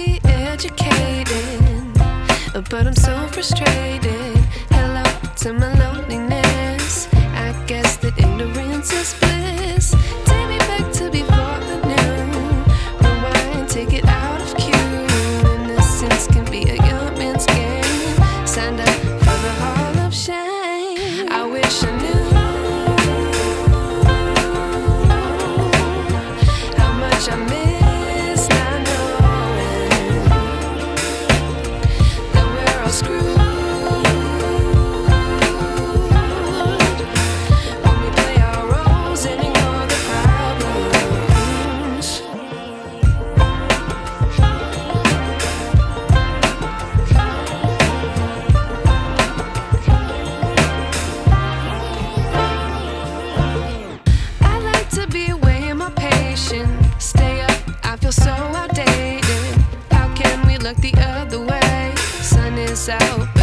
be educated, but I'm so frustrated. Hello to my loneliness. I guess that ignorance is bliss. Take me back to before I knew. Rewind, take it out of cue. Innocence can be a young man's game. Signed up for the hall of shame. I wish I knew how much I miss not knowing that we're all screwed when we play our roles and ignore the problems. I like to be away in my patience. Stay up, I feel so outdated. How can we look the other way? Sun is out.